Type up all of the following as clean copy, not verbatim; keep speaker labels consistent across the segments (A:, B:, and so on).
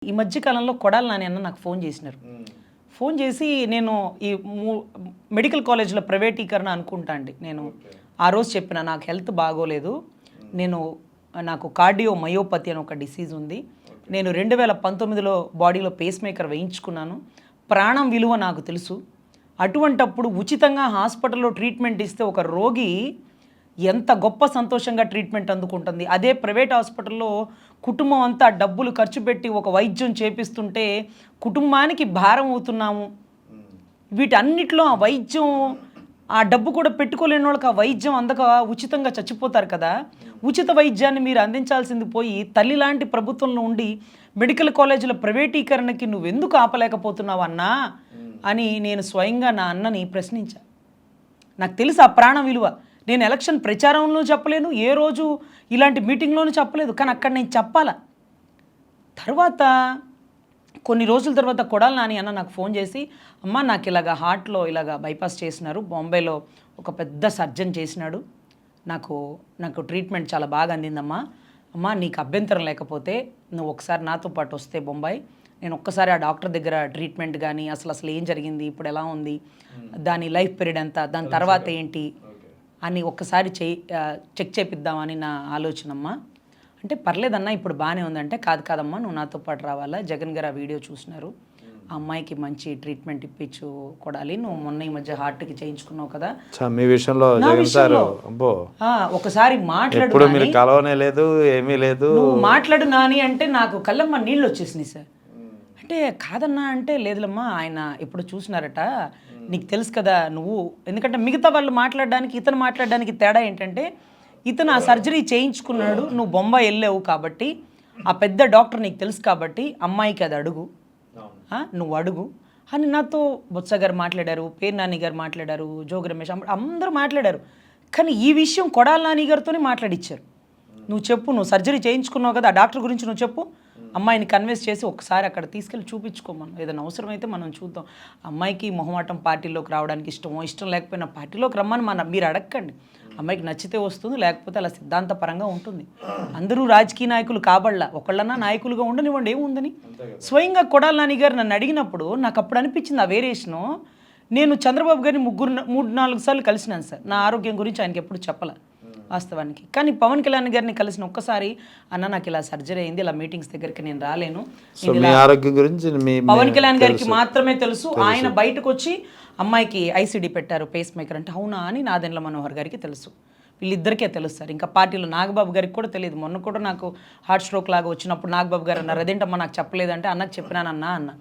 A: ఈ మధ్య కాలంలో కొడాలి నాని అన్న నాకు ఫోన్ చేసినారు. ఫోన్ చేసి నేను ఈ మెడికల్ కాలేజ్లో ప్రైవేటీకరణ అనుకుంటా అండి. నేను ఆ రోజు చెప్పిన నాకు హెల్త్ బాగోలేదు, నాకు కార్డియో మయోపతి అని ఒక డిసీజ్ ఉంది, నేను 2019లో బాడీలో పేస్ మేకర్ వేయించుకున్నాను, ప్రాణం విలువ నాకు తెలుసు, అటువంటప్పుడు ఉచితంగా హాస్పిటల్లో ట్రీట్మెంట్ ఇస్తే ఒక రోగి ఎంత గొప్ప సంతోషంగా ట్రీట్మెంట్ అందుకుంటుంది. అదే ప్రైవేట్ హాస్పిటల్లో కుటుంబం అంతా డబ్బులు ఖర్చు పెట్టి ఒక వైద్యం చేపిస్తుంటే కుటుంబానికి భారం అవుతున్నాము. వీటన్నిటిలో ఆ వైద్యం, ఆ డబ్బు కూడా పెట్టుకోలేని వాళ్ళకి ఆ వైద్యం అందక ఉచితంగా చచ్చిపోతారు కదా. ఉచిత వైద్యాన్ని మీరు అందించాల్సింది పోయి తల్లి లాంటి ప్రభుత్వంలో ఉండి మెడికల్ కాలేజీల ప్రైవేటీకరణకి నువ్వెందుకు ఆపలేకపోతున్నావు అన్నా అని నేను స్వయంగా నా అన్నని ప్రశ్నించా. నాకు తెలుసు ఆ ప్రాణ విలువ. నేను ఎలక్షన్ ప్రచారంలో చెప్పలేను, ఏ రోజు ఇలాంటి మీటింగ్లోనూ చెప్పలేదు, కానీ అక్కడ నేను చెప్పాల. తర్వాత కొన్ని రోజుల తర్వాత కొడాలి నాని అన్న నాకు ఫోన్ చేసి, అమ్మ నాకు ఇలాగ హార్ట్లో ఇలాగ బైపాస్ చేసినారు, బాంబేలో ఒక పెద్ద సర్జన్ చేసినాడు, నాకు ట్రీట్మెంట్ చాలా బాగా అందిందమ్మా, అమ్మ నీకు అభ్యంతరం లేకపోతే నువ్వు ఒకసారి నాతో పాటు వస్తే బొంబాయి, నేను ఒక్కసారి ఆ డాక్టర్ దగ్గర ట్రీట్మెంట్ కానీ అసలు ఏం జరిగింది, ఇప్పుడు ఎలా ఉంది, దాని లైఫ్ పీరియడ్ ఎంత, దాని తర్వాత ఏంటి అని ఒక్కసారి చెక్ చేపిద్దామని నా ఆలోచనమ్మా. అంటే పర్లేదన్నా ఇప్పుడు బాగానే ఉందంటే, కాదమ్మా నువ్వు నాతో పాటు రావాలా, జగన్ గారు ఆ వీడియో చూసినారు, ఆ అమ్మాయికి మంచి ట్రీట్మెంట్ ఇప్పించు కొడాలి, నువ్వు మొన్న ఈ మధ్య హార్ట్కి చేయించుకున్నావు కదా, మీ విషయంలో ఒకసారి మాట్లాడు, ఏమీ లేదు నువ్వు మాట్లాడు నాని అంటే నాకు కళ్ళమ్మ నీళ్ళు వచ్చేసినాయి సార్. అంటే కాదన్నా అంటే, లేదులమ్మా ఆయన ఎప్పుడు చూసినారట, నీకు తెలుసు కదా నువ్వు, ఎందుకంటే మిగతా వాళ్ళు మాట్లాడడానికి ఇతను మాట్లాడడానికి తేడా ఏంటంటే, ఇతను ఆ సర్జరీ చేయించుకున్నాడు, నువ్వు బొంబాయి వెళ్ళావు కాబట్టి ఆ పెద్ద డాక్టర్ నీకు తెలుసు కాబట్టి అమ్మాయికి అది అడుగు, నువ్వు అడుగు అని నాతో బొత్స గారు మాట్లాడారు, పేరు నాని గారు మాట్లాడారు, జోగి రమేష్ అందరూ మాట్లాడారు. కానీ ఈ విషయం కొడాలి నాని గారితోనే మాట్లాడిచ్చారు. నువ్వు చెప్పు, నువ్వు సర్జరీ చేయించుకున్నావు కదా, ఆ డాక్టర్ గురించి నువ్వు చెప్పు, అమ్మాయిని కన్విన్స్ చేసి ఒకసారి అక్కడ తీసుకెళ్ళి చూపించుకోమను, ఏదైనా అవసరమైతే మనం చూద్దాం. అమ్మాయికి మొహమాటం పార్టీలోకి రావడానికి ఇష్టం లేకపోయినా పార్టీలోకి రమ్మని మీరు అడగండి, అమ్మాయికి నచ్చితే వస్తుంది, లేకపోతే అలా సిద్ధాంతపరంగా ఉంటుంది. అందరూ రాజకీయ నాయకులు కాబడలా, ఒకళ్ళన్నా నాయకులుగా ఉండనివ్వండి, ఏముందని. స్వయంగా కొడాలి నాని గారు నన్ను అడిగినప్పుడు నాకు అప్పుడు అనిపించింది ఆ వేరియేషను. నేను చంద్రబాబు గారిని 3-4 సార్లు కలిసినాను సార్, నా ఆరోగ్యం గురించి ఆయనకి ఎప్పుడు చెప్పలే వాస్తవానికి. కానీ పవన్ కళ్యాణ్ గారిని కలిసిన ఒక్కసారి, అన్న నాకు ఇలా సర్జరీ అయింది, ఇలా మీటింగ్స్ దగ్గరికి నేను రాలేను, పవన్ కళ్యాణ్ గారికి మాత్రమే తెలుసు, ఆయన బయటకు వచ్చి అమ్మాయికి ఐసీడీ పెట్టారు, పేస్ మేకర్ అంటే అవునా అని నాదెండ్ల మనోహర్ గారికి తెలుసు, వీళ్ళిద్దరికే తెలుసు సార్. ఇంకా పార్టీలో నాగబాబు గారికి కూడా తెలియదు. మొన్న కూడా నాకు హార్ట్ స్ట్రోక్ లాగా వచ్చినప్పుడు నాగబాబు గారు అన్నారు, అదేంటమ్మా నాకు చెప్పలేదంటే, అన్నకు చెప్పినానన్నా అన్న.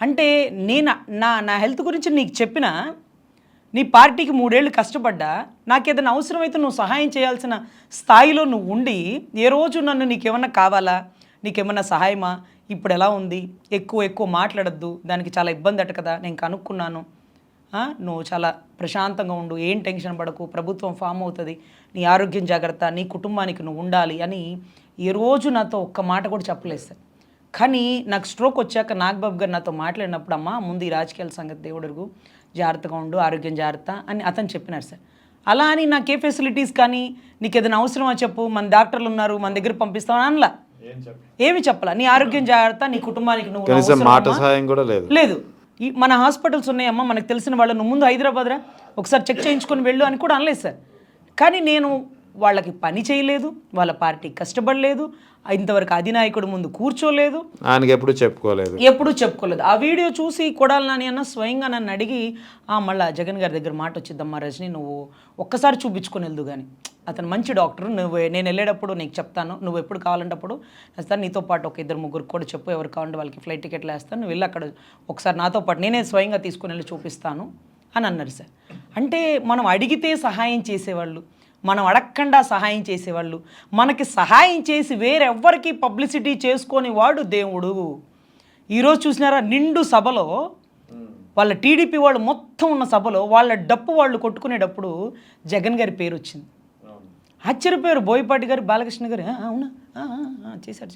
A: అంటే నేను నా హెల్త్ గురించి నీకు చెప్పినా, నీ పార్టీకి 3 ఏళ్ళు కష్టపడ్డా, నాకేదైనా అవసరమైతే నువ్వు సహాయం చేయాల్సిన స్థాయిలో నువ్వు ఉండి, ఏ రోజు నన్ను నీకేమన్నా కావాలా, నీకేమన్నా సహాయమా, ఇప్పుడు ఎలా ఉంది, ఎక్కువ మాట్లాడద్దు, దానికి చాలా ఇబ్బంది అట కదా, నేను కనుక్కున్నాను, నువ్వు చాలా ప్రశాంతంగా ఉండు, ఏం టెన్షన్ పడకు, ప్రభుత్వం ఫామ్ అవుతుంది, నీ ఆరోగ్యం జాగ్రత్త, నీ కుటుంబానికి నువ్వు ఉండాలి అని ఏ రోజు నాతో ఒక్క మాట కూడా చెప్పలేదు సార్. కానీ నాకు స్ట్రోక్ వచ్చాక నాగబాబు గారు నాతో మాట్లాడినప్పుడు, అమ్మ ముందు ఈ రాజకీయాల సంగతి దేవుడుగు, జాగ్రత్తగా ఉండు, ఆరోగ్యం జాగ్రత్త అని అతను చెప్పినారు సార్. అలా అని నాకు ఏ ఫెసిలిటీస్ కానీ, నీకు ఏదైనా అవసరమా చెప్పు, మన డాక్టర్లు ఉన్నారు మన దగ్గర పంపిస్తామని అనలా, ఏమి చెప్పాలా, నీ ఆరోగ్యం జాగ్రత్త, నీ కుటుంబానికి నువ్వు లేదు, మన హాస్పిటల్స్ ఉన్నాయమ్మా, మనకు తెలిసిన వాళ్ళు, నువ్వు ముందు హైదరాబాద్ రా, ఒకసారి చెక్ చేయించుకొని వెళ్ళు అని కూడా అనలేదు సార్. కానీ నేను వాళ్ళకి పని చేయలేదు, వాళ్ళ పార్టీ కష్టపడలేదు, ఇంతవరకు అధినాయకుడు ముందు కూర్చోలేదు, ఆయనకి ఎప్పుడూ చెప్పుకోలేదు. ఆ వీడియో చూసి కొడాలి నాని అన్న స్వయంగా నన్ను అడిగి, మళ్ళీ జగన్ గారి దగ్గర మాట వచ్చిద్దమ్మా రజని, నువ్వు ఒక్కసారి చూపించుకొని వెళ్దు కానీ, అతను మంచి డాక్టర్, నేను వెళ్ళేటప్పుడు నీకు చెప్తాను, నువ్వు ఎప్పుడు కావాలంటప్పుడు వేస్తాను, నీతో పాటు ఒక 2-3 కూడా చెప్పు, ఎవరు కావాలంటే వాళ్ళకి ఫ్లైట్ టికెట్లు వేస్తాను, నువ్వు వెళ్ళి అక్కడ ఒకసారి నాతో పాటు నేనే స్వయంగా తీసుకుని వెళ్ళి చూపిస్తాను అని అన్నారు సార్. అంటే మనం అడిగితే సహాయం చేసేవాళ్ళు, మనం అడగకుండా సహాయం చేసేవాళ్ళు, మనకి సహాయం చేసి వేరెవ్వరికి పబ్లిసిటీ చేసుకొని వాడు దేవుడు. ఈరోజు చూసినారా, నిండు సభలో వాళ్ళ టీడీపీ వాళ్ళు మొత్తం ఉన్న సభలో వాళ్ళ డప్పు వాళ్ళు కొట్టుకునేటప్పుడు జగన్ గారి పేరు వచ్చింది. ఆశ్చర్యపోయారు బోయపాటి గారు, బాలకృష్ణ గారు, అవునా చేశారు.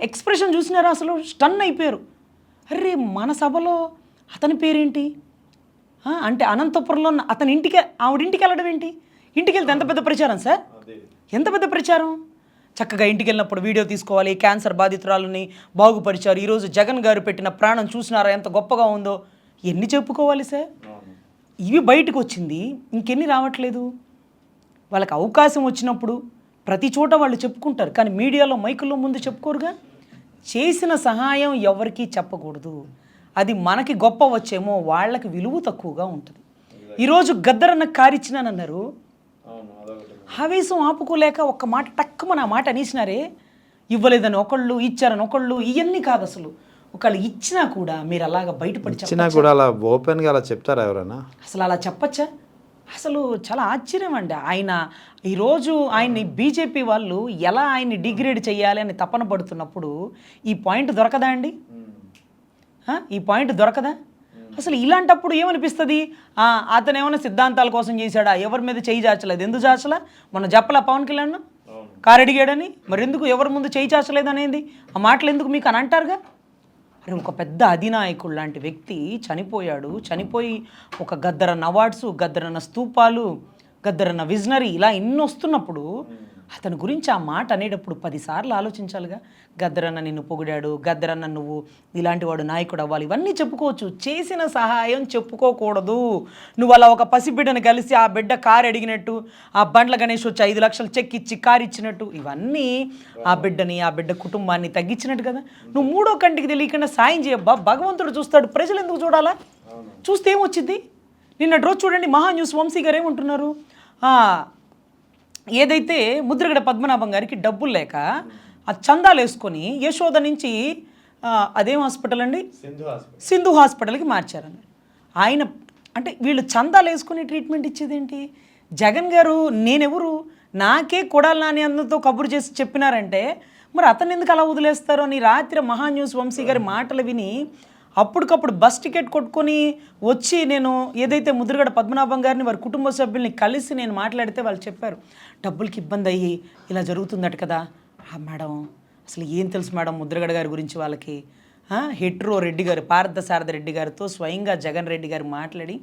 A: ఎక్స్ప్రెషన్ చూసినారా, అసలు స్టన్ అయిపోయారు. అరే మన సభలో అతని పేరేంటి అంటే, అనంతపురంలో అతని ఆవిడింటికి వెళ్ళడం ఏంటి, ఇంటికి వెళ్తే ఎంత పెద్ద ప్రచారం సార్, ఎంత పెద్ద ప్రచారం. చక్కగా ఇంటికి వెళ్ళినప్పుడు వీడియో తీసుకోవాలి, క్యాన్సర్ బాధితురాలని బాగుపరిచారు, ఈరోజు జగన్ గారు పెట్టిన ప్రాణం చూసినారా ఎంత గొప్పగా ఉందో, ఎన్ని చెప్పుకోవాలి సార్? ఇవి బయటకు వచ్చింది, ఇంకెన్ని రావట్లేదు. వాళ్ళకి అవకాశం వచ్చినప్పుడు ప్రతి చోట వాళ్ళు చెప్పుకుంటారు, కానీ మీడియాలో మైకుల్లో ముందు చెప్పుకోరుగా. చేసిన సహాయం ఎవరికీ చెప్పకూడదు, అది మనకి గొప్ప వచ్చేమో, వాళ్ళకి విలువ తక్కువగా ఉంటుంది. ఈరోజు గద్దరన్న కారిచ్చినానన్నారు, ఆవేశం ఆపుకోలేక ఒక్క మాట టక్కుమని ఆ మాట అనేసినారే, ఇవ్వలేదని ఒకళ్ళు, ఇచ్చారని ఒకళ్ళు, ఇవన్నీ కాదు అసలు. ఒకళ్ళు ఇచ్చినా కూడా మీరు అలాగ బయటపడి
B: ఇచ్చినా కూడా అలా ఓపెన్గా అలా చెప్తారా ఎవరైనా?
A: అసలు అలా చెప్పచ్చా? అసలు చాలా ఆశ్చర్యం అండి. ఆయన ఈరోజు ఆయన్ని బీజేపీ వాళ్ళు ఎలా ఆయన్ని డిగ్రేడ్ చేయాలి అని తపన పడుతున్నప్పుడు ఈ పాయింట్ దొరకదా అండి? ఈ పాయింట్ దొరకదా? అసలు ఇలాంటప్పుడు ఏమనిపిస్తుంది, అతను ఏమైనా సిద్ధాంతాల కోసం చేశాడా, ఎవరి మీద చేయి చాచలేదు, ఎందుకు చాచలా? మొన్న చెప్పలా పవన్ కళ్యాణ్ కారు అడిగాడని, మరి ఎందుకు ఎవరి ముందు చేయి చాచలేదు అనేది ఆ మాటలు ఎందుకు మీకు అని అంటారుగా. అరే ఒక పెద్ద అధినాయకుడు లాంటి వ్యక్తి చనిపోయాడు, చనిపోయి ఒక గద్దరన్న అవార్డ్స్, గద్దరన్న స్తూపాలు, గద్దరన్న విజనరీ ఇలా ఇన్ని వస్తున్నప్పుడు అతని గురించి ఆ మాట అనేటప్పుడు 10 సార్లు ఆలోచించాలిగా. గద్దరన్న నిన్ను పొగిడాడు, గద్దరన్న నువ్వు ఇలాంటి వాడు నాయకుడు అవ్వాలి, ఇవన్నీ చెప్పుకోవచ్చు, చేసిన సహాయం చెప్పుకోకూడదు. నువ్వు అలా ఒక పసిబిడ్డను కలిసి ఆ బిడ్డ కారు అడిగినట్టు, ఆ బండ్ల గణేష్ వచ్చి 5 లక్షలు చెక్ ఇచ్చి కారు ఇచ్చినట్టు, ఇవన్నీ ఆ బిడ్డని ఆ బిడ్డ కుటుంబాన్ని తగ్గించినట్టు కదా. నువ్వు మూడో కంటికి తెలియకుండా సాయం చేయబ్బా, భగవంతుడు చూస్తాడు, ప్రజలు ఎందుకు చూడాలా? చూస్తే ఏమొచ్చింది? నిన్నటి రోజు చూడండి మహాన్యూస్ వంశీ గారు ఏమంటున్నారు, ఏదైతే ముద్రగడ పద్మనాభం గారికి డబ్బులు లేక ఆ చందాలు వేసుకొని యశోద నుంచి అదేం హాస్పిటల్ అండి, సింధు హాస్పిటల్కి మార్చారన్నారు. ఆయన అంటే వీళ్ళు చందాలు వేసుకొని ట్రీట్మెంట్ ఇచ్చేదేంటి? జగన్ గారు నేనెవరు, నాకే కొడాలి నాని అందరితో కబురు చేసి చెప్పినారంటే మరి అతను ఎందుకు అలా వదిలేస్తారు అని రాత్రి మహాన్యూస్ వంశీ గారి మాటలు విని అప్పటికప్పుడు బస్ టికెట్ కొట్టుకొని వచ్చి నేను ఏదైతే ముద్రగడ పద్మనాభం గారిని వారి కుటుంబ సభ్యుల్ని కలిసి నేను మాట్లాడితే వాళ్ళు చెప్పారు డబ్బులకి ఇబ్బంది అయ్యి ఇలా జరుగుతుందట కదా. మేడం అసలు ఏం తెలుసు మేడం ముద్రగడ గారి గురించి వాళ్ళకి. హెట్రో రెడ్డి గారు పార్థసారథి రెడ్డి గారితో స్వయంగా జగన్ రెడ్డి గారు మాట్లాడి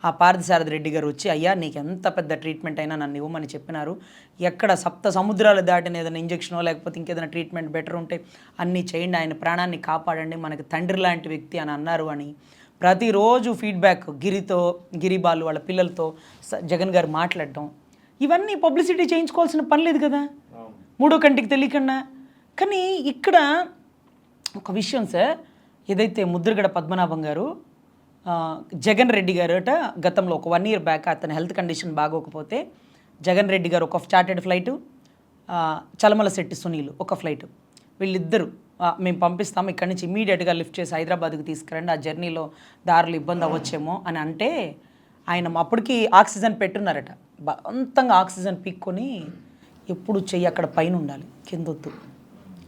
A: ఆ పార్థసారథి రెడ్డి గారు వచ్చి అయ్యా నీకు ఎంత పెద్ద ట్రీట్మెంట్ అయినా నన్ను ఇవ్వమని చెప్పినారు, ఎక్కడ 7 సముద్రాలు దాటిన ఏదైనా ఇంజక్షనో లేకపోతే ఇంకేదైనా ట్రీట్మెంట్ బెటర్ ఉంటే అన్నీ చేయండి, ఆయన ప్రాణాన్ని కాపాడండి, మనకి తండ్రి లాంటి వ్యక్తి అని అన్నారు అని ప్రతిరోజు ఫీడ్బ్యాక్ గిరిబాలు వాళ్ళ పిల్లలతో జగన్ గారు మాట్లాడటం, ఇవన్నీ పబ్లిసిటీ చేయించుకోవాల్సిన పని లేదు కదా మూడో కంటికి తెలియకుండా. కానీ ఇక్కడ ఒక విషయం సార్, ఏదైతే ముద్రగడ పద్మనాభం గారు జగన్ రెడ్డి గారు గతంలో ఒక 1 year బ్యాక్ అతని హెల్త్ కండిషన్ బాగోకపోతే జగన్ రెడ్డి గారు ఒక చార్టెడ్ ఫ్లైటు, చలమల శెట్టి సునీల్ ఒక ఫ్లైటు, వీళ్ళిద్దరూ మేము పంపిస్తాము ఇక్కడి నుంచి ఇమీడియట్గా లిఫ్ట్ చేసి హైదరాబాద్కి తీసుకురండి, ఆ జర్నీలో దారులు ఇబ్బంది అవ్వచ్చేమో అని అంటే ఆయన అప్పటికి ఆక్సిజన్ పెట్టున్నారట, బలవంతంగా ఆక్సిజన్ పీక్కొని ఎప్పుడు చెయ్యి అక్కడ పైన ఉండాలి, కింద వద్దు,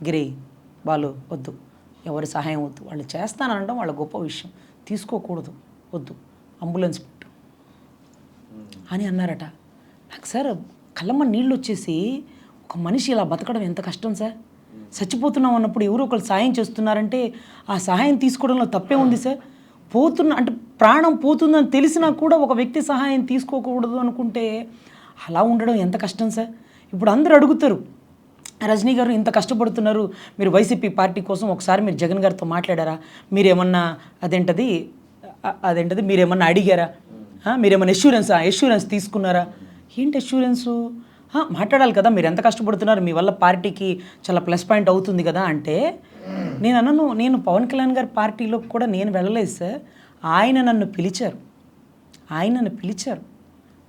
A: గిరి బాలు వద్దు, ఎవరి సహాయం వద్దు, వాళ్ళు చేస్తాననడం వాళ్ళ గొప్ప విషయం, తీసుకోకూడదు, వద్దు, అంబులెన్స్ పెట్టు అని అన్నారట. నాకు సార్ కళ్ళమ్మ నీళ్ళు వచ్చేసి ఒక మనిషి ఇలా బతకడం ఎంత కష్టం సార్. చచ్చిపోతున్నాం అన్నప్పుడు ఎవరో ఒకరు సాయం చేస్తున్నారంటే ఆ సహాయం తీసుకోవడంలో తప్పే ఉంది సార్. అంటే ప్రాణం పోతుందని తెలిసినా కూడా ఒక వ్యక్తి సహాయం తీసుకోకూడదు అనుకుంటే అలా ఉండడం ఎంత కష్టం సార్. ఇప్పుడు అందరూ అడుగుతారు రజనీ గారు ఇంత కష్టపడుతున్నారు, మీరు వైసీపీ పార్టీ కోసం ఒకసారి మీరు జగన్ గారితో మాట్లాడారా, మీరేమన్నా అదేంటది మీరేమన్నా అడిగారా, మీరేమన్నా ఎష్యూరెన్స్ తీసుకున్నారా? ఏంటి ఎష్యూరెన్సు? మాట్లాడాలి కదా, మీరు ఎంత కష్టపడుతున్నారు, మీ వల్ల పార్టీకి చాలా ప్లస్ పాయింట్ అవుతుంది కదా అంటే నేను పవన్ కళ్యాణ్ గారి పార్టీలో కూడా నేను వెళ్ళలేదు సార్, ఆయన నన్ను పిలిచారు,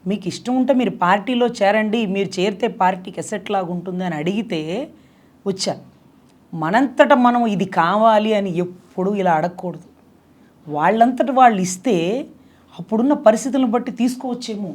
A: మీకు ఇష్టం ఉంటే మీరు పార్టీలో చేరండి, మీరు చేరితే పార్టీకి ఎసెట్ లాగా ఉంటుంది అని అడిగితే వచ్చా. మనంతటా మనం ఇది కావాలి అని ఎప్పుడూ ఇలా అడగకూడదు, వాళ్ళంతట వాళ్ళు ఇస్తే అప్పుడున్న పరిస్థితులను బట్టి తీసుకోవచ్చేమో.